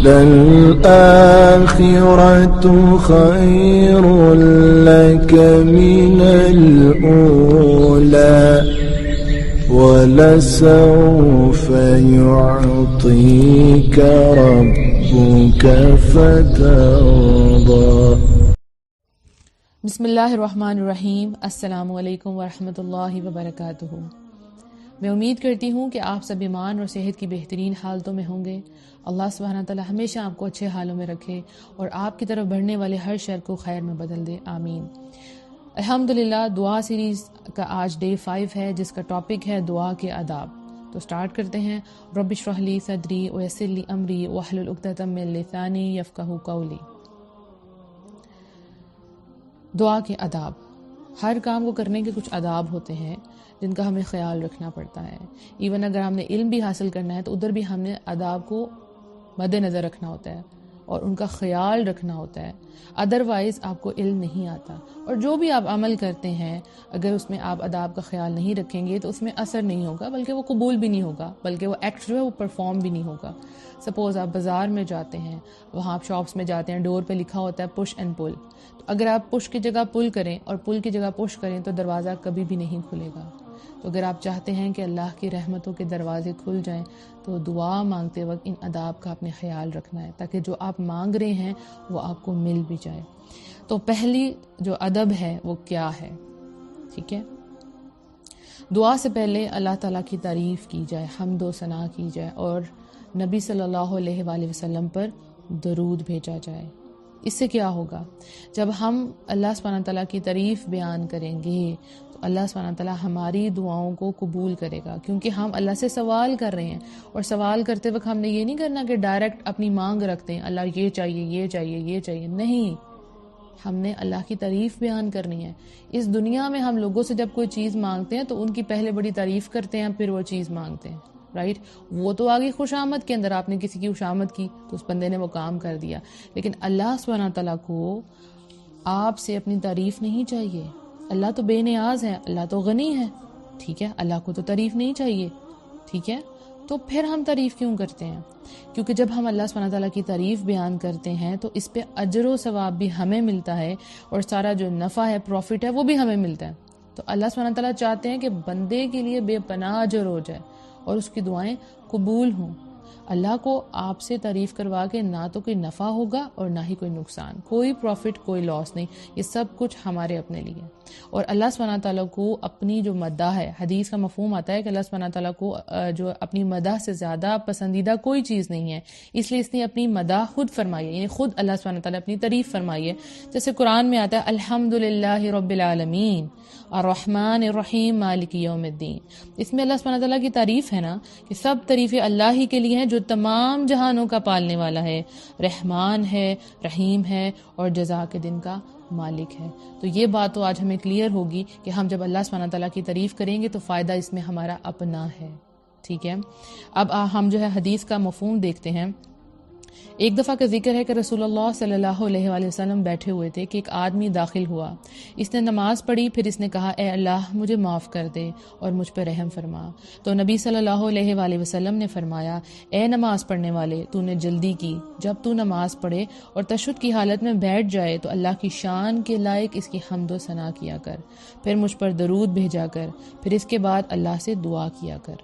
للآخرة خير لك من الأولى ولسوف يعطيك ربك فترضى۔ بسم اللہ الرحمن الرحیم۔ السلام علیکم ورحمۃ اللہ وبرکاتہ۔ میں امید کرتی ہوں کہ آپ سب ایمان اور صحت کی بہترین حالتوں میں ہوں گے۔ اللہ سبحانہ تعالی ہمیشہ آپ کو اچھے حالوں میں رکھے اور آپ کی طرف بڑھنے والے ہر شر کو خیر میں بدل دے، آمین۔ الحمدللہ دعا سیریز کا آج ڈے 5 ہے، جس کا ٹاپک ہے دعا کے آداب۔ تو سٹارٹ کرتے ہیں۔ رب اشرح لی صدری ویسر لی امری واحلل عقدۃ من لسانی یفقہوا قولی۔ دعا کے آداب۔ ہر کام کو کرنے کے کچھ آداب ہوتے ہیں جن کا ہمیں خیال رکھنا پڑتا ہے۔ ایون اگر ہم نے علم بھی حاصل کرنا ہے تو ادھر بھی ہم نے آداب کو مد نظر رکھنا ہوتا ہے اور ان کا خیال رکھنا ہوتا ہے، ادروائز آپ کو علم نہیں آتا۔ اور جو بھی آپ عمل کرتے ہیں اگر اس میں آپ آداب کا خیال نہیں رکھیں گے تو اس میں اثر نہیں ہوگا، بلکہ وہ قبول بھی نہیں ہوگا، بلکہ وہ ایکٹ جو ہے وہ پرفارم بھی نہیں ہوگا۔ سپوز آپ بازار میں جاتے ہیں، وہاں آپ شاپس میں جاتے ہیں، ڈور پہ لکھا ہوتا ہے پش اینڈ پل، تو اگر آپ پش کی جگہ پل کریں اور پل کی جگہ پش کریں تو دروازہ کبھی بھی نہیں کھلے گا۔ تو اگر آپ چاہتے ہیں کہ اللہ کی رحمتوں کے دروازے کھل جائیں تو دعا مانگتے وقت ان آداب کا اپنے خیال رکھنا ہے تاکہ جو آپ مانگ رہے ہیں وہ آپ کو مل بھی جائے۔ تو پہلی جو ادب ہے وہ کیا ہے؟ ٹھیک ہے، دعا سے پہلے اللہ تعالیٰ کی تعریف کی جائے، حمد و ثنا کی جائے اور نبی صلی اللہ علیہ وآلہ وسلم پر درود بھیجا جائے۔ اس سے کیا ہوگا؟ جب ہم اللہ سبحانہ تعالیٰ کی تعریف بیان کریں گے تو اللہ سبحانہ تعالیٰ ہماری دعاؤں کو قبول کرے گا، کیونکہ ہم اللہ سے سوال کر رہے ہیں۔ اور سوال کرتے وقت ہم نے یہ نہیں کرنا کہ ڈائریکٹ اپنی مانگ رکھتے ہیں، اللہ یہ چاہیے یہ چاہیے یہ چاہیے، نہیں، ہم نے اللہ کی تعریف بیان کرنی ہے۔ اس دنیا میں ہم لوگوں سے جب کوئی چیز مانگتے ہیں تو ان کی پہلے بڑی تعریف کرتے ہیں، پھر وہ چیز مانگتے ہیں، رائٹ؟ وہ تو آگے خوش آمد کے اندر، آپ نے کسی کی خوش آمد کی تو اس بندے نے وہ کام کر دیا، لیکن اللہ سبحانہ تعالیٰ کو آپ سے اپنی تعریف نہیں چاہیے۔ اللہ تو بے نیاز ہے، اللہ تو غنی ہے، ٹھیک ہے، اللہ کو تو تعریف نہیں چاہیے، ٹھیک ہے؟ تو پھر ہم تعریف کیوں کرتے ہیں؟ کیونکہ جب ہم اللہ سبحانہ تعالیٰ کی تعریف بیان کرتے ہیں تو اس پہ اجر و ثواب بھی ہمیں ملتا ہے اور سارا جو نفع ہے، پروفٹ ہے، وہ بھی ہمیں ملتا ہے۔ تو اللہ سبحانہ تعالیٰ چاہتے ہیں کہ بندے کے لیے بے پناہ اجر ہو جائے اور اس کی دعائیں قبول ہوں۔ اللہ کو آپ سے تعریف کروا کے نہ تو کوئی نفع ہوگا اور نہ ہی کوئی نقصان، کوئی پروفٹ کوئی لاس نہیں، یہ سب کچھ ہمارے اپنے لیے۔ اور اللہ سبحانہ تعالیٰ کو اپنی جو مدح ہے، حدیث کا مفہوم آتا ہے کہ اللہ سبحانہ تعالیٰ کو جو اپنی مدح سے زیادہ پسندیدہ کوئی چیز نہیں ہے، اس لیے اس نے اپنی مدح خود فرمائی ہے، یعنی خود اللہ سبحانہ تعالیٰ اپنی تعریف فرمائی ہے۔ جیسے قرآن میں آتا ہے الحمدللہ رب العالمین الرحمن الرحیم مالک یوم الدین۔ اس میں اللہ سبحانہ تعالیٰ کی تعریف ہے نا کہ سب تعریفیں اللہ ہی کے لیے ہیں جو تمام جہانوں کا پالنے والا ہے، رحمان ہے، رحیم ہے اور جزا کے دن کا مالک ہے۔ تو یہ بات تو آج ہمیں کلیئر ہوگی کہ ہم جب اللہ سبحانہ تعالیٰ کی تعریف کریں گے تو فائدہ اس میں ہمارا اپنا ہے، ٹھیک ہے؟ اب ہم جو ہے حدیث کا مفہوم دیکھتے ہیں۔ ایک دفعہ کا ذکر ہے کہ رسول اللہ صلی اللہ علیہ وآلہ وسلم بیٹھے ہوئے تھے کہ ایک آدمی داخل ہوا، اس نے نماز پڑھی، پھر اس نے کہا اے اللہ مجھے معاف کر دے اور مجھ پہ رحم فرما۔ تو نبی صلی اللہ علیہ وآلہ وسلم نے فرمایا اے نماز پڑھنے والے، تو نے جلدی کی، جب تو نماز پڑھے اور تشہد کی حالت میں بیٹھ جائے تو اللہ کی شان کے لائق اس کی حمد و ثنا کیا کر، پھر مجھ پر درود بھیجا کر، پھر اس کے بعد اللہ سے دعا کیا کر۔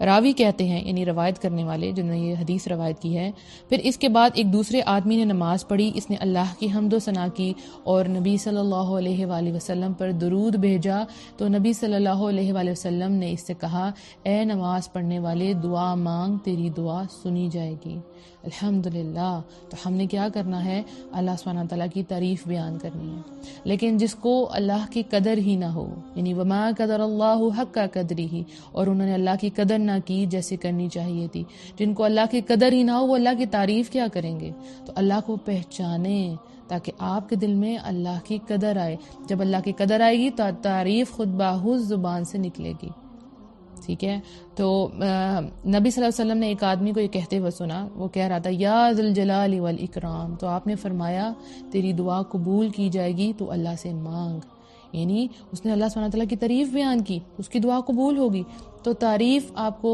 راوی کہتے ہیں، یعنی روایت کرنے والے جنہوں نے یہ حدیث روایت کی ہے، پھر اس کے بعد ایک دوسرے آدمی نے نماز پڑھی، اس نے اللہ کی حمد و ثنا کی اور نبی صلی اللہ علیہ وآلہ وسلم پر درود بھیجا، تو نبی صلی اللہ علیہ وآلہ وسلم نے اس سے کہا اے نماز پڑھنے والے دعا مانگ، تیری دعا سنی جائے گی۔ الحمدللہ۔ تو ہم نے کیا کرنا ہے؟ اللہ سبحانہ تعالیٰ کی تعریف بیان کرنی ہے۔ لیکن جس کو اللہ کی قدر ہی نہ ہو، یعنی وما قدر اللہ حق قدرہ، اور انہوں نے اللہ کی قدر نہ کی جیسے کرنی چاہیے تھی، جن کو اللہ کی قدر ہی نہ ہو وہ اللہ کی تعریف کیا کریں گے؟ تو اللہ کو پہچانیں تاکہ آپ کے دل میں اللہ کی قدر آئے۔ جب اللہ کی قدر آئے گی تو تعریف خود بخود زبان سے نکلے گی، ٹھیک ہے؟ تو نبی صلی اللہ علیہ وسلم نے ایک آدمی کو یہ کہتے ہوئے سنا، وہ کہہ رہا تھا یا ذی الجلال والاکرام، تو آپ نے فرمایا تیری دعا قبول کی جائے گی تو اللہ سے مانگ، یعنی اس نے اللہ سبحانہ تعالیٰ کی تعریف بیان کی، اس کی دعا قبول ہوگی۔ تو تعریف آپ کو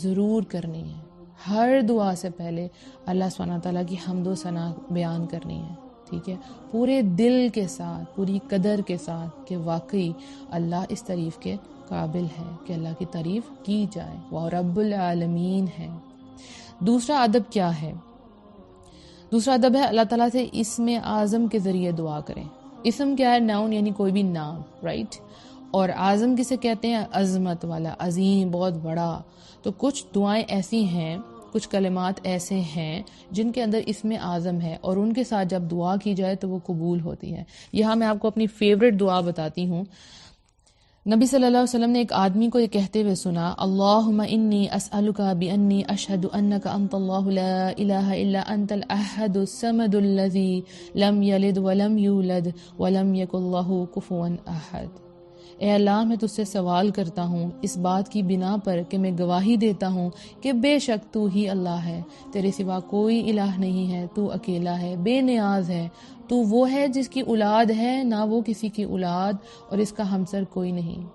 ضرور کرنی ہے، ہر دعا سے پہلے اللہ سبحانہ تعالیٰ کی حمد و ثنا بیان کرنی ہے، ٹھیک ہے، پورے دل کے ساتھ، پوری قدر کے ساتھ کہ واقعی اللہ اس تعریف کے قابل ہے کہ اللہ کی تعریف کی جائے، وہ رب العالمین ہے۔ دوسرا ادب کیا ہے؟ دوسرا ادب ہے اللہ تعالیٰ سے اسم اعظم کے ذریعے دعا کریں۔ اسم کیا ہے؟ ناؤن، یعنی کوئی بھی نام، رائٹ؟ اور اعظم کسے کہتے ہیں؟ عظمت والا، عظیم، بہت بڑا۔ تو کچھ دعائیں ایسی ہیں، کچھ کلمات ایسے ہیں جن کے اندر اسم اعظم ہے، اور ان کے ساتھ جب دعا کی جائے تو وہ قبول ہوتی ہے۔ یہاں میں آپ کو اپنی فیوریٹ دعا بتاتی ہوں۔ نبی صلی اللہ علیہ وسلم نے ایک آدمی کو یہ کہتے ہوئے سنا، اللہم انی اسألک بانی اشہد انک انت اللہ لا الہ الا انت الاحد الصمد الذی لم یلد ولم یولد ولم یکن لہ کفوا احد۔ اے اللہ، میں تجھ سے سوال کرتا ہوں اس بات کی بنا پر کہ میں گواہی دیتا ہوں کہ بے شک تو ہی اللہ ہے، تیرے سوا کوئی الہ نہیں ہے، تو اکیلا ہے، بے نیاز ہے، تو وہ ہے جس کی اولاد ہے، نہ وہ کسی کی اولاد، اور اس کا ہمسر کوئی نہیں۔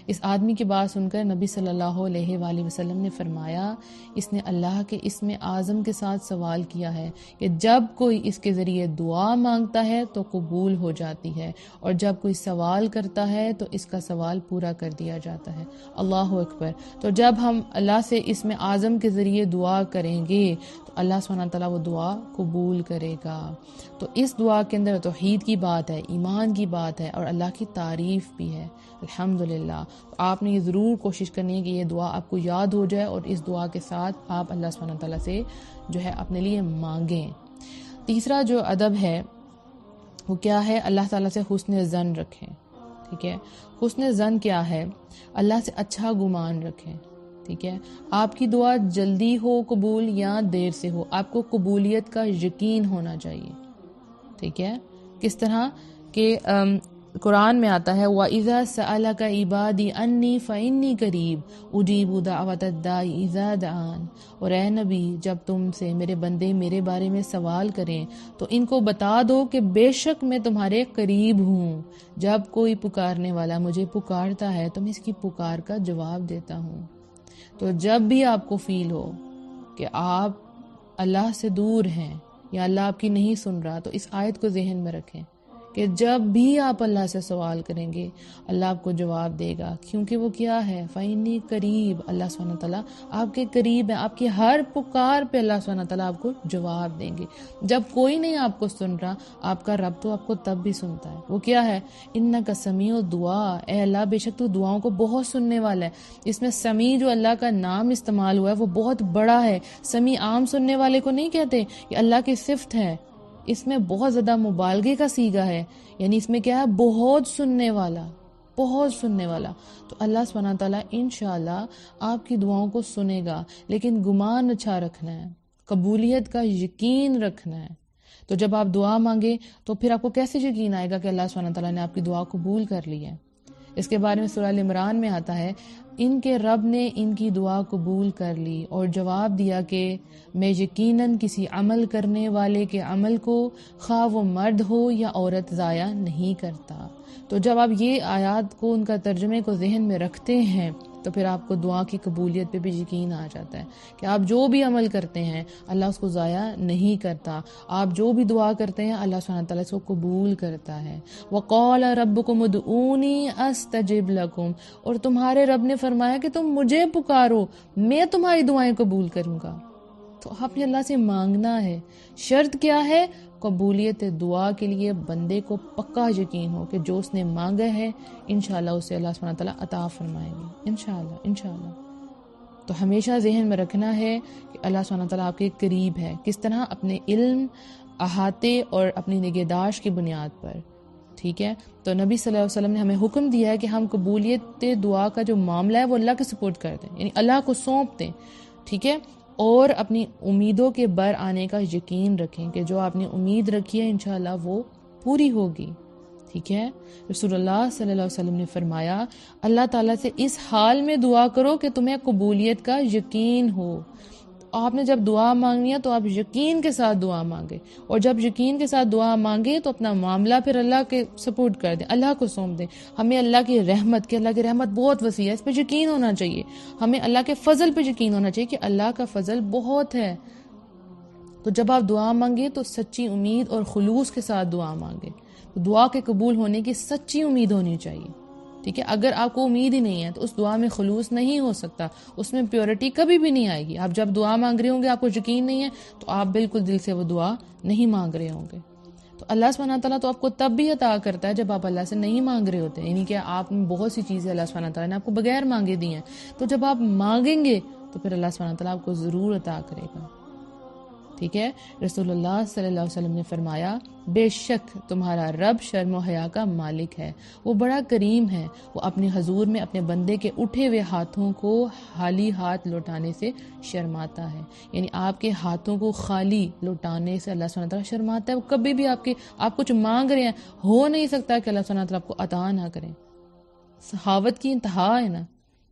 اس آدمی کی بات سن کر نبی صلی اللہ علیہ وآلہ وسلم نے فرمایا، اس نے اللہ کے اسم اعظم کے ساتھ سوال کیا ہے کہ جب کوئی اس کے ذریعے دعا مانگتا ہے تو قبول ہو جاتی ہے، اور جب کوئی سوال کرتا ہے تو اس کا سوال پورا کر دیا جاتا ہے۔ اللہ اکبر۔ تو جب ہم اللہ سے اسم اعظم کے ذریعے دعا کریں گے تو اللہ سبحانہ تعالیٰ وہ دعا قبول کرے گا۔ تو اس دعا کے اندر توحید کی بات ہے، ایمان کی بات ہے، اور اللہ کی تعریف بھی ہے، الحمدللہ۔ آپ نے یہ ضرور کوشش کرنی ہے کہ یہ دعا آپ کو یاد ہو جائے، اور اس دعا کے ساتھ آپ اللہ سبحانہ تعالیٰ سے جو ہے اپنے لیے مانگیں۔ تیسرا جو ادب ہے وہ کیا ہے؟ اللہ تعالیٰ سے حسن ظن رکھیں، ٹھیک ہے۔ حسن ظن کیا ہے؟ اللہ سے اچھا گمان رکھیں، ٹھیک ہے۔ آپ کی دعا جلدی ہو قبول یا دیر سے ہو، آپ کو قبولیت کا یقین ہونا چاہیے، ٹھیک ہے۔ کس طرح کہ قرآن میں آتا ہے وَإِذَا سَأَلَكَ عِبَادِي عَنِّي فَإِنِّي قَرِيبٌ أُجِيبُ دَعْوَةَ الدَّاعِ إِذَا دَعَانِ۔ اور اے نبی، جب تم سے میرے بندے میرے بارے میں سوال کریں تو ان کو بتا دو کہ بے شک میں تمہارے قریب ہوں، جب کوئی پکارنے والا مجھے پکارتا ہے تو میں اس کی پکار کا جواب دیتا ہوں۔ تو جب بھی آپ کو فیل ہو کہ آپ اللہ سے دور ہیں یا اللہ آپ کی نہیں سن رہا، تو اس آیت کو ذہن میں رکھیں کہ جب بھی آپ اللہ سے سوال کریں گے اللہ آپ کو جواب دے گا، کیونکہ وہ کیا ہے؟ فَإِنِّي قریب، اللہ سبحانہ تعالیٰ آپ کے قریب ہے، آپ کی ہر پکار پہ اللہ سبحانہ تعالیٰ آپ کو جواب دیں گے۔ جب کوئی نہیں آپ کو سن رہا، آپ کا رب تو آپ کو تب بھی سنتا ہے۔ وہ کیا ہے؟ اِنَّكَ سَمِيعُ الدُّعَاء، اے اللہ بے شک تو دعاؤں کو بہت سننے والا ہے۔ اس میں سمیع جو اللہ کا نام استعمال ہوا ہے وہ بہت بڑا ہے۔ سمیع عام سننے والے کو نہیں کہتے، یہ اللہ کی صفت ہے، اس میں بہت زیادہ مبالغے کا صیغہ ہے، یعنی اس میں کیا ہے؟ بہت سننے والا، بہت سننے والا۔ تو اللہ سبحانہ تعالیٰ انشاءاللہ آپ کی دعاؤں کو سنے گا، لیکن گمان اچھا رکھنا ہے، قبولیت کا یقین رکھنا ہے۔ تو جب آپ دعا مانگیں تو پھر آپ کو کیسے یقین آئے گا کہ اللہ سبحانہ تعالیٰ نے آپ کی دعا قبول کر لی ہے؟ اس کے بارے میں سورہ ال عمران میں آتا ہے، ان کے رب نے ان کی دعا قبول کر لی اور جواب دیا کہ میں یقیناً کسی عمل کرنے والے کے عمل کو خواہ وہ مرد ہو یا عورت ضائع نہیں کرتا۔ تو جب آپ یہ آیات کو، ان کا ترجمے کو ذہن میں رکھتے ہیں تو پھر آپ کو دعا کی قبولیت پہ بھی یقین آ جاتا ہے کہ آپ جو بھی عمل کرتے ہیں اللہ اس کو ضائع نہیں کرتا، آپ جو بھی دعا کرتے ہیں اللہ سبحانہ تعالیٰ اس کو قبول کرتا ہے۔ وَقَالَ رَبُّكُمُ ادْعُونِي أَسْتَجِبْ لَكُمْ، اور تمہارے رب نے فرمایا کہ تم مجھے پکارو، میں تمہاری دعائیں قبول کروں گا۔ تو آپ نے اللہ سے مانگنا ہے۔ شرط کیا ہے؟ قبولیت دعا کے لیے بندے کو پکا یقین ہو کہ جو اس نے مانگا ہے انشاءاللہ اسے اللہ سبحانہ تعالیٰ عطا فرمائیں گے، انشاءاللہ انشاءاللہ۔ تو ہمیشہ ذہن میں رکھنا ہے کہ اللہ سبحانہ تعالیٰ آپ کے قریب ہے، کس طرح؟ اپنے علم، احاطے اور اپنی نگہداشت کی بنیاد پر، ٹھیک ہے۔ تو نبی صلی اللہ علیہ وسلم نے ہمیں حکم دیا ہے کہ ہم قبولیت دعا کا جو معاملہ ہے وہ اللہ کے سپورٹ کر دیں، یعنی اللہ کو سونپ دیں، ٹھیک ہے، اور اپنی امیدوں کے بر آنے کا یقین رکھیں کہ جو آپ نے امید رکھی ہے انشاءاللہ وہ پوری ہوگی، ٹھیک ہے۔ رسول اللہ صلی اللہ علیہ وسلم نے فرمایا اللہ تعالیٰ سے اس حال میں دعا کرو کہ تمہیں قبولیت کا یقین ہو۔ آپ نے جب دعا مانگنی ہے تو آپ یقین کے ساتھ دعا مانگے، اور جب یقین کے ساتھ دعا مانگے تو اپنا معاملہ پھر اللہ کے سپورٹ کر دیں، اللہ کو سونپ دیں۔ ہمیں اللہ کی رحمت بہت وسیع ہے، اس پہ یقین ہونا چاہیے۔ ہمیں اللہ کے فضل پہ یقین ہونا چاہیے کہ اللہ کا فضل بہت ہے۔ تو جب آپ دعا مانگے تو سچی امید اور خلوص کے ساتھ دعا مانگے، تو دعا کے قبول ہونے کی سچی امید ہونی چاہیے، ٹھیک ہے۔ اگر آپ کو امید ہی نہیں ہے تو اس دعا میں خلوص نہیں ہو سکتا، اس میں پیورٹی کبھی بھی نہیں آئے گی۔ آپ جب دعا مانگ رہے ہوں گے آپ کو یقین نہیں ہے تو آپ بالکل دل سے وہ دعا نہیں مانگ رہے ہوں گے۔ تو اللہ سبحانہ تعالیٰ تو آپ کو تب بھی عطا کرتا ہے جب آپ اللہ سے نہیں مانگ رہے ہوتے، یعنی کہ آپ بہت سی چیزیں اللہ سبحانہ تعالیٰ نے آپ کو بغیر مانگے دی ہیں، تو جب آپ مانگیں گے تو پھر اللہ سبحانہ تعالیٰ آپ کو ضرور عطا کرے گا، ٹھیک ہے۔ رسول اللہ صلی اللہ علیہ وسلم نے فرمایا، بے شک تمہارا رب شرم و حیا کا مالک ہے، وہ بڑا کریم ہے، وہ اپنے حضور میں اپنے بندے کے اٹھے ہوئے ہاتھوں کو خالی ہاتھ لوٹانے سے شرماتا ہے۔ یعنی آپ کے ہاتھوں کو خالی لوٹانے سے اللہ سبحانہ تعالیٰ شرماتا ہے۔ وہ کبھی بھی آپ کچھ مانگ رہے ہیں، ہو نہیں سکتا کہ اللہ سبحانہ تعالیٰ آپ کو عطا نہ کریں۔ سخاوت کی انتہا ہے نا،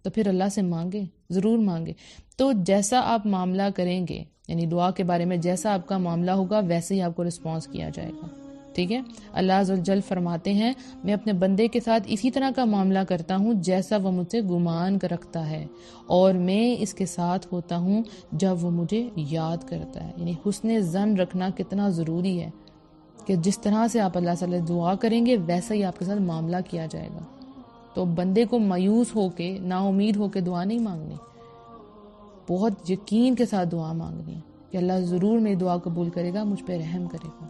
تو پھر اللہ سے مانگے، ضرور مانگے۔ تو جیسا آپ معاملہ کریں گے، یعنی دعا کے بارے میں جیسا آپ کا معاملہ ہوگا ویسے ہی آپ کو رسپانس کیا جائے گا، ٹھیک ہے۔ اللہ عز و جل فرماتے ہیں، میں اپنے بندے کے ساتھ اسی طرح کا معاملہ کرتا ہوں جیسا وہ مجھ سے گمان رکھتا ہے، اور میں اس کے ساتھ ہوتا ہوں جب وہ مجھے یاد کرتا ہے۔ یعنی حسن ظن رکھنا کتنا ضروری ہے کہ جس طرح سے آپ اللہ سے دعا کریں گے ویسا ہی آپ کے ساتھ معاملہ کیا جائے گا۔ تو بندے کو مایوس ہو کے، نا امید ہو کے دعا نہیں مانگنی، بہت یقین کے ساتھ دعا مانگنی ہے کہ اللہ ضرور میری دعا قبول کرے گا، مجھ پہ رحم کرے گا،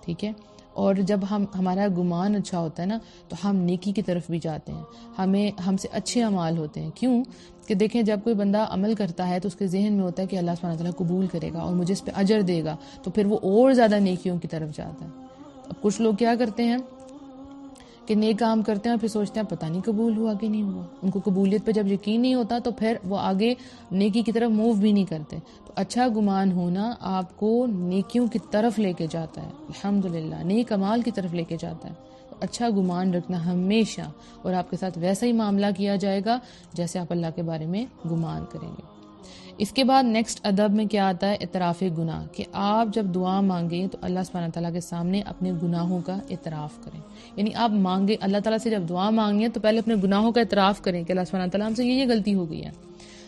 ٹھیک ہے۔ اور جب ہمارا گمان اچھا ہوتا ہے نا تو ہم نیکی کی طرف بھی جاتے ہیں، ہم سے اچھے اعمال ہوتے ہیں۔ کیوں کہ دیکھیں، جب کوئی بندہ عمل کرتا ہے تو اس کے ذہن میں ہوتا ہے کہ اللہ سبحانہ تعالیٰ قبول کرے گا اور مجھے اس پہ اجر دے گا، تو پھر وہ اور زیادہ نیکیوں کی طرف جاتا ہے۔ اب کچھ لوگ کیا کرتے ہیں کہ نیک کام کرتے ہیں اور پھر سوچتے ہیں پتہ نہیں قبول ہوا کہ نہیں ہوا۔ ان کو قبولیت پہ جب یقین نہیں ہوتا تو پھر وہ آگے نیکی کی طرف موو بھی نہیں کرتے۔ تو اچھا گمان ہونا آپ کو نیکیوں کی طرف لے کے جاتا ہے، الحمدللہ نیک اعمال کی طرف لے کے جاتا ہے۔ تو اچھا گمان رکھنا ہمیشہ، اور آپ کے ساتھ ویسا ہی معاملہ کیا جائے گا جیسے آپ اللہ کے بارے میں گمان کریں گے۔ اس کے بعد نیکسٹ ادب میں کیا آتا ہے؟ اعتراف گناہ، کہ آپ جب دعا مانگیں تو اللہ سبحانہ تعالیٰ کے سامنے اپنے گناہوں کا اعتراف کریں۔ یعنی آپ مانگیں اللہ تعالیٰ سے، جب دعا مانگیں ہے تو پہلے اپنے گناہوں کا اعتراف کریں کہ اللہ سبحانہ تعالیٰ ہم سے یہ غلطی ہو گئی ہے۔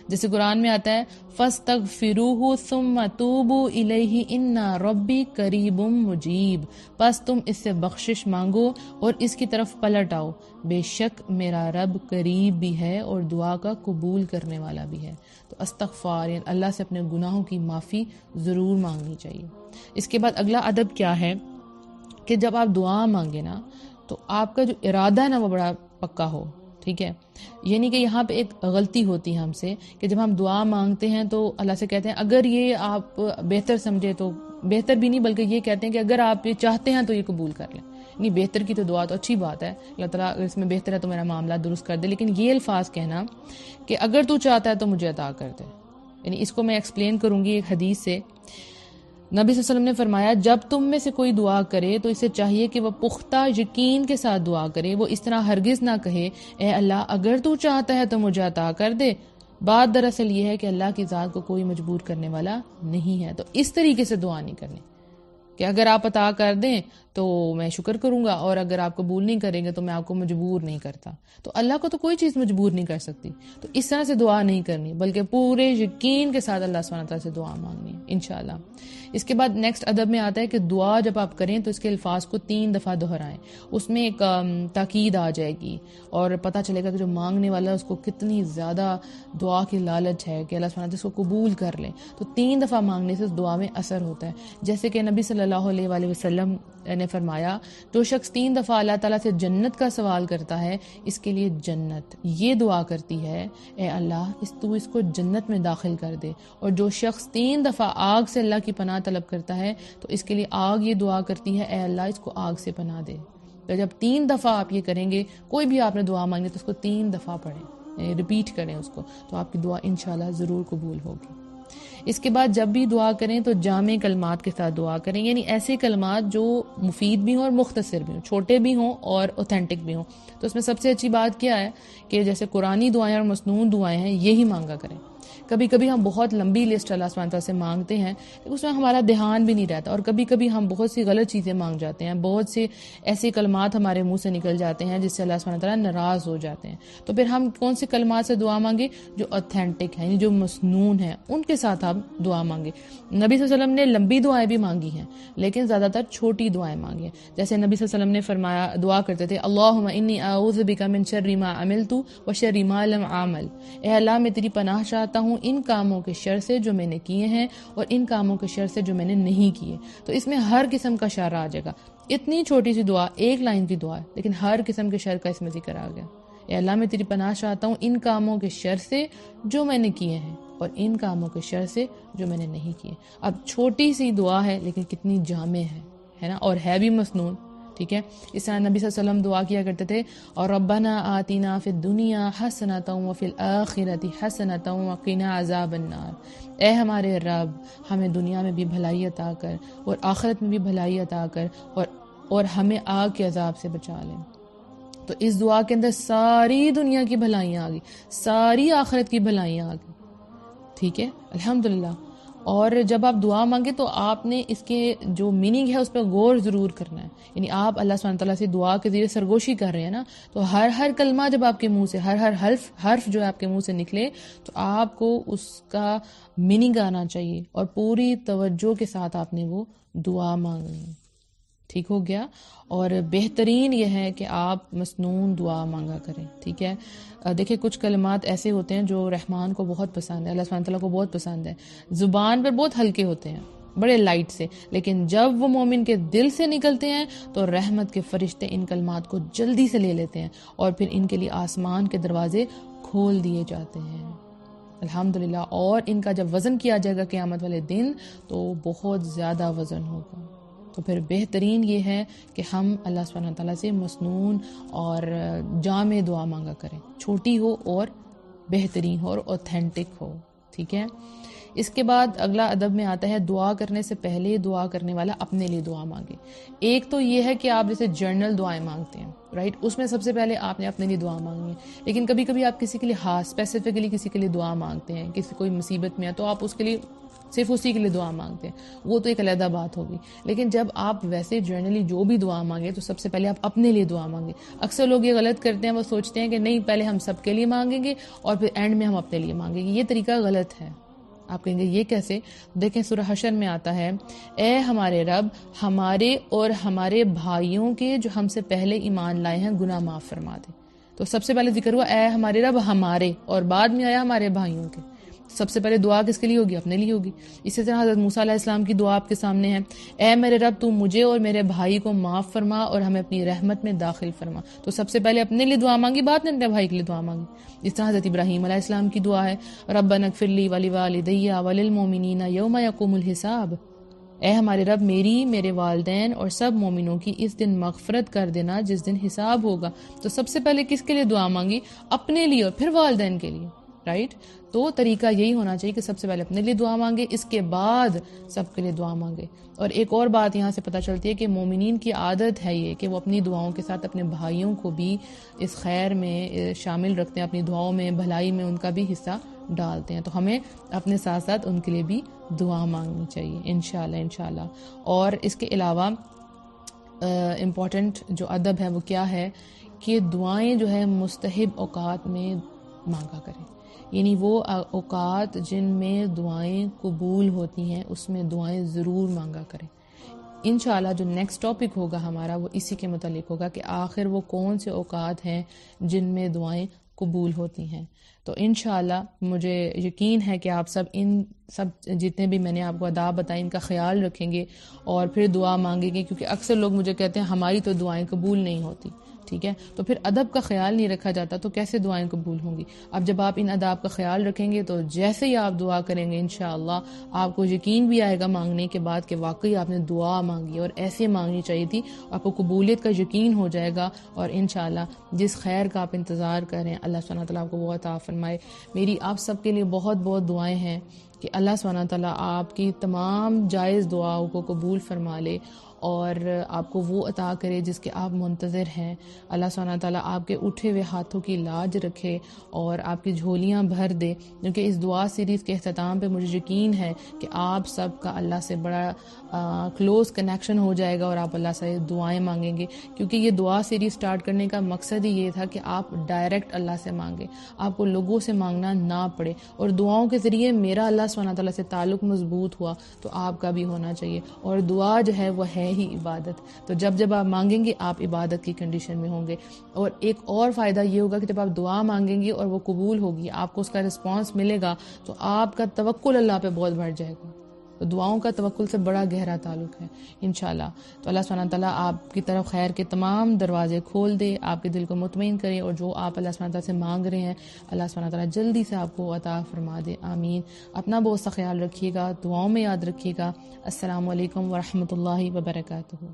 جیسے قرآن میں آتا ہے، فَاسْتَغْفِرُوهُ ثُمَّ تُوبُوا إِلَيْهِ إِنَّ رَبِّي قَرِيبٌ مُجِيبٌ، پس تم اس سے بخشش مانگو اور اس کی طرف پلٹ آؤ، بے شک میرا رب قریب بھی ہے اور دعا کا قبول کرنے والا بھی ہے۔ تو استغفار، یعنی اللہ سے اپنے گناہوں کی معافی ضرور مانگنی چاہیے۔ اس کے بعد اگلا ادب کیا ہے کہ جب آپ دعا مانگے نا تو آپ کا جو ارادہ ہے نا وہ بڑا پکا ہو، ٹھیک ہے۔ یعنی کہ یہاں پہ ایک غلطی ہوتی ہے ہم سے کہ جب ہم دعا مانگتے ہیں تو اللہ سے کہتے ہیں اگر یہ آپ بہتر سمجھے تو، بہتر بھی نہیں بلکہ یہ کہتے ہیں کہ اگر آپ یہ چاہتے ہیں تو یہ قبول کر لیں۔ یعنی بہتر کی تو دعا تو اچھی بات ہے، اللہ تعالیٰ اگر اس میں بہتر ہے تو میرا معاملہ درست کر دے، لیکن یہ الفاظ کہنا کہ اگر تو چاہتا ہے تو مجھے عطا کر دے، یعنی اس کو میں ایکسپلین کروں گی ایک حدیث سے۔ نبی صلی اللہ علیہ وسلم نے فرمایا، جب تم میں سے کوئی دعا کرے تو اسے چاہیے کہ وہ پختہ یقین کے ساتھ دعا کرے، وہ اس طرح ہرگز نہ کہے اے اللہ اگر تو چاہتا ہے تو مجھے عطا کر دے۔ بات دراصل یہ ہے کہ اللہ کی ذات کو کوئی مجبور کرنے والا نہیں ہے، تو اس طریقے سے دعا نہیں کرنی کہ اگر آپ عطا کر دیں تو میں شکر کروں گا اور اگر آپ قبول نہیں کریں گے تو میں آپ کو مجبور نہیں کرتا۔ تو اللہ کو تو کوئی چیز مجبور نہیں کر سکتی، تو اس طرح سے دعا نہیں کرنی بلکہ پورے یقین کے ساتھ اللہ سبحانہ تعالیٰ سے دعا مانگنی ہے انشاءاللہ۔ اس کے بعد نیکسٹ ادب میں آتا ہے کہ دعا جب آپ کریں تو اس کے الفاظ کو 3 دفعہ دہرائیں، اس میں ایک تاکید آ جائے گی اور پتہ چلے گا کہ جو مانگنے والا ہے اس کو کتنی زیادہ دعا کی لالچ ہے کہ اللہ سبحانہ تعالیٰ اس کو قبول کر لیں۔ تو 3 دفعہ مانگنے سے اس دعا میں اثر ہوتا ہے، جیسے کہ نبی صلی اللہ علیہ وآلہ وسلم نے فرمایا، جو شخص 3 دفعہ اللہ تعالیٰ سے جنت کا سوال کرتا ہے اس کے لیے جنت یہ دعا کرتی ہے، اے اللہ تو اس کو جنت میں داخل کر دے، اور جو شخص 3 دفعہ آگ سے اللہ کی پناہ طلب کرتا ہے تو اس کے لیے آگ یہ دعا کرتی ہے، اے اللہ اس کو آگ سے پناہ دے۔ تو جب 3 دفعہ آپ یہ کریں گے، کوئی بھی آپ نے دعا مانگی تو اس کو 3 دفعہ پڑھیں، ریپیٹ کریں اس کو، تو آپ کی دعا انشاءاللہ ضرور قبول ہوگی۔ اس کے بعد جب بھی دعا کریں تو جامع کلمات کے ساتھ دعا کریں، یعنی ایسے کلمات جو مفید بھی ہوں اور مختصر بھی ہوں، چھوٹے بھی ہوں اور اوتھینٹک بھی ہوں۔ تو اس میں سب سے اچھی بات کیا ہے کہ جیسے قرآنی دعائیں اور مسنون دعائیں ہیں یہی مانگا کریں۔ کبھی کبھی ہم بہت لمبی لسٹ اللہ سبحانہ تعالیٰ سے مانگتے ہیں لیکن اس میں ہمارا دھیان بھی نہیں رہتا، اور کبھی کبھی ہم بہت سی غلط چیزیں مانگ جاتے ہیں، بہت سے ایسے کلمات ہمارے منہ سے نکل جاتے ہیں جس سے اللہ سبحانہ تعالیٰ ناراض ہو جاتے ہیں. تو پھر ہم کون سے کلمات سے دعا مانگے؟ جو اوتھینٹک ہیں، یعنی جو مسنون ہیں، ان کے ساتھ آپ دعا مانگے. نبی صلی اللہ علیہ وسلم نے لمبی دعائیں بھی مانگی ہیں لیکن زیادہ تر چھوٹی دعائیں مانگی ہیں. جیسے نبی صلی اللہ علیہ وسلم نے فرمایا، دعا کرتے تھے، اللہم انی اعوذ بک من شر ما عملت و شر ما لم اعمل، اے اللہ میں تیری پناہ چاہتا ہوں ان کاموں کے شر سے جو میں نے کیے ہیں اور ان کاموں کے شر سے جو میں نے نہیں کیے. تو اس میں ہر قسم کا شر آ جائے گا. اتنی چھوٹی سی دعا، ایک لائن کی دعا ہے لیکن ہر قسم کے شر کا اس میں ذکر آ گیا. اے اللہ میں تیری پناہ چاہتا ہوں ان کاموں کے شر سے جو میں نے کیے ہیں اور ان کاموں کے شر سے جو میں نے نہیں کیے. اب چھوٹی سی دعا ہے لیکن کتنی جامع ہے نا، اور ہے بھی مسنون. ٹھیک ہے، اس طرح نبی صلی اللہ علیہ وسلم دعا کیا کرتے تھے، اور ربنا آتنا فی الدنیا حسنۃ وفی الآخرۃ حسنۃ وقنا عذاب النار، اے ہمارے رب ہمیں دنیا میں بھی بھلائی عطا کر اور آخرت میں بھی بھلائی عطا کر اور ہمیں آگ کے عذاب سے بچا لیں. تو اس دعا کے اندر ساری دنیا کی بھلائیاں آ گئی، ساری آخرت کی بھلائیاں آ گئی. ٹھیک ہے، الحمدللہ. اور جب آپ دعا مانگے تو آپ نے اس کے جو میننگ ہے اس پہ غور ضرور کرنا ہے. یعنی آپ اللہ سبحانہ تعالیٰ سے دعا کے ذریعے سرگوشی کر رہے ہیں نا، تو ہر کلمہ جب آپ کے منہ سے، ہر حرف جو ہے آپ کے منہ سے نکلے تو آپ کو اس کا میننگ آنا چاہیے اور پوری توجہ کے ساتھ آپ نے وہ دعا مانگنی ہے. ٹھیک ہو گیا. اور بہترین یہ ہے کہ آپ مسنون دعا مانگا کریں. ٹھیک ہے، دیکھیں کچھ کلمات ایسے ہوتے ہیں جو رحمان کو بہت پسند ہے، اللہ سبحانہ تعالیٰ کو بہت پسند ہے، زبان پر بہت ہلکے ہوتے ہیں، بڑے لائٹ سے، لیکن جب وہ مومن کے دل سے نکلتے ہیں تو رحمت کے فرشتے ان کلمات کو جلدی سے لے لیتے ہیں اور پھر ان کے لیے آسمان کے دروازے کھول دیے جاتے ہیں. الحمدللہ. اور ان کا جب وزن کیا جائے گا قیامت والے دن تو بہت زیادہ وزن ہوگا. تو پھر بہترین یہ ہے کہ ہم اللہ سبحانہ تعالیٰ سے مسنون اور جامع دعا مانگا کریں، چھوٹی ہو اور بہترین ہو اور اوتھینٹک ہو. ٹھیک ہے. اس کے بعد اگلا ادب میں آتا ہے دعا کرنے سے پہلے دعا کرنے والا اپنے لیے دعا مانگے. ایک تو یہ ہے کہ آپ جیسے جرنل دعائیں مانگتے ہیں، رائٹ، اس میں سب سے پہلے آپ نے اپنے لیے دعا مانگنی ہے. لیکن کبھی کبھی آپ کسی کے لیے اسپیسیفکلی کسی کے لیے دعا مانگتے ہیں، کسی کوئی مصیبت میں ہے تو آپ اس کے لیے صرف اسی کے لیے دعا مانگتے ہیں، وہ تو ایک علیحدہ بات ہوگی. لیکن جب آپ ویسے جرنلی جو بھی دعا مانگے تو سب سے پہلے آپ اپنے لیے دعا مانگے. اکثر لوگ یہ غلط کرتے ہیں، وہ سوچتے ہیں کہ نہیں پہلے ہم سب کے لیے مانگیں گے اور پھر اینڈ میں ہم اپنے لیے مانگیں گے. یہ طریقہ غلط ہے. آپ کہیں گے یہ کیسے؟ دیکھیں سورہ حشر میں آتا ہے، اے ہمارے رب ہمارے اور ہمارے بھائیوں کے جو ہم سے پہلے ایمان لائے ہیں گناہ معاف فرما دے. تو سب سے پہلے ذکر ہوا اے ہمارے رب ہمارے، اور بعد میں آیا ہمارے بھائیوں کے. سب سے پہلے دعا کس کے لیے ہوگی؟ اپنے لیے ہوگی. اسی طرح حضرت موسیٰ علیہ السلام کی دعا آپ کے سامنے ہے، اے میرے رب تو مجھے اور میرے بھائی کو معاف فرما اور ہمیں اپنی رحمت میں داخل فرما. تو سب سے پہلے اپنے لیے دعا مانگی، بعد میں اپنے بھائی کے لیے دعا مانگی. اس طرح حضرت ابراہیم علیہ السلام کی دعا ہے، ربنا اغفر لی ولوالدی وللمؤمنین یوم یقوم الحساب، اے ہمارے رب میری، میرے والدین اور سب مومنوں کی اس دن مغفرت کر دینا جس دن حساب ہوگا. تو سب سے پہلے کس کے لیے دعا مانگی؟ اپنے لیے اور پھر والدین کے لیے، رائٹ. تو طریقہ یہی ہونا چاہیے کہ سب سے پہلے اپنے لیے دعا مانگے، اس کے بعد سب کے لیے دعا مانگے. اور ایک اور بات یہاں سے پتہ چلتی ہے کہ مومنین کی عادت ہے یہ کہ وہ اپنی دعاؤں کے ساتھ اپنے بھائیوں کو بھی اس خیر میں شامل رکھتے ہیں، اپنی دعاؤں میں، بھلائی میں ان کا بھی حصہ ڈالتے ہیں. تو ہمیں اپنے ساتھ ساتھ ان کے لیے بھی دعا مانگنی چاہیے انشاءاللہ. اور اس کے علاوہ امپورٹنٹ جو ادب ہے وہ کیا ہے کہ دعائیں جو ہے مستحب اوقات میں مانگا کریں. یعنی وہ اوقات جن میں دعائیں قبول ہوتی ہیں اس میں دعائیں ضرور مانگا کریں. انشاءاللہ جو نیکسٹ ٹاپک ہوگا ہمارا وہ اسی کے متعلق ہوگا کہ آخر وہ کون سے اوقات ہیں جن میں دعائیں قبول ہوتی ہیں. تو انشاءاللہ مجھے یقین ہے کہ آپ سب ان سب جتنے بھی میں نے آپ کو آداب بتائیں ان کا خیال رکھیں گے اور پھر دعا مانگیں گے، کیونکہ اکثر لوگ مجھے کہتے ہیں ہماری تو دعائیں قبول نہیں ہوتی. ٹھیک ہے، تو پھر ادب کا خیال نہیں رکھا جاتا تو کیسے دعائیں قبول ہوں گی؟ اب جب آپ ان اداب کا خیال رکھیں گے تو جیسے ہی آپ دعا کریں گے انشاءاللہ آپ کو یقین بھی آئے گا مانگنے کے بعد کہ واقعی آپ نے دعا مانگی اور ایسے مانگنی چاہیے تھی. آپ کو قبولیت کا یقین ہو جائے گا اور انشاءاللہ جس خیر کا آپ انتظار کریں اللہ سبحانہ تعالیٰ آپ کو وہ عطا فرمائے. میری آپ سب کے لیے بہت بہت دعائیں ہیں کہ اللہ سبحانہ تعالیٰ آپ کی تمام جائز دعاؤں کو قبول فرما لے اور آپ کو وہ عطا کرے جس کے آپ منتظر ہیں. اللہ سبحانہ تعالیٰ آپ کے اٹھے ہوئے ہاتھوں کی لاج رکھے اور آپ کی جھولیاں بھر دے، کیونکہ اس دعا سیریز کے اختتام پہ مجھے یقین ہے کہ آپ سب کا اللہ سے بڑا کلوز کنیکشن ہو جائے گا اور آپ اللہ سے دعائیں مانگیں گے، کیونکہ یہ دعا سیریز سٹارٹ کرنے کا مقصد ہی یہ تھا کہ آپ ڈائریکٹ اللہ سے مانگیں، آپ کو لوگوں سے مانگنا نہ پڑے. اور دعاؤں کے ذریعے میرا اللہ سبحانہ تعالیٰ سے تعلق مضبوط ہوا تو آپ کا بھی ہونا چاہیے. اور دعا جو ہے وہ ہے ہی عبادت، تو جب آپ مانگیں گے آپ عبادت کی کنڈیشن میں ہوں گے. اور ایک اور فائدہ یہ ہوگا کہ جب آپ دعا مانگیں گے اور وہ قبول ہوگی، آپ کو اس کا رسپانس ملے گا، تو آپ کا توکل اللہ پہ بہت بڑھ جائے گا. تو دعاؤں کا توکل سے بڑا گہرا تعلق ہے انشاءاللہ. تو اللہ سبحانہ تعالیٰ آپ کی طرف خیر کے تمام دروازے کھول دے، آپ کے دل کو مطمئن کرے، اور جو آپ اللہ سبحانہ تعالیٰ سے مانگ رہے ہیں اللہ سبحانہ تعالیٰ جلدی سے آپ کو عطا فرما دے. آمین. اپنا بہت سا خیال رکھیے گا، دعاؤں میں یاد رکھیے گا. السلام علیکم ورحمۃ اللہ وبرکاتہ.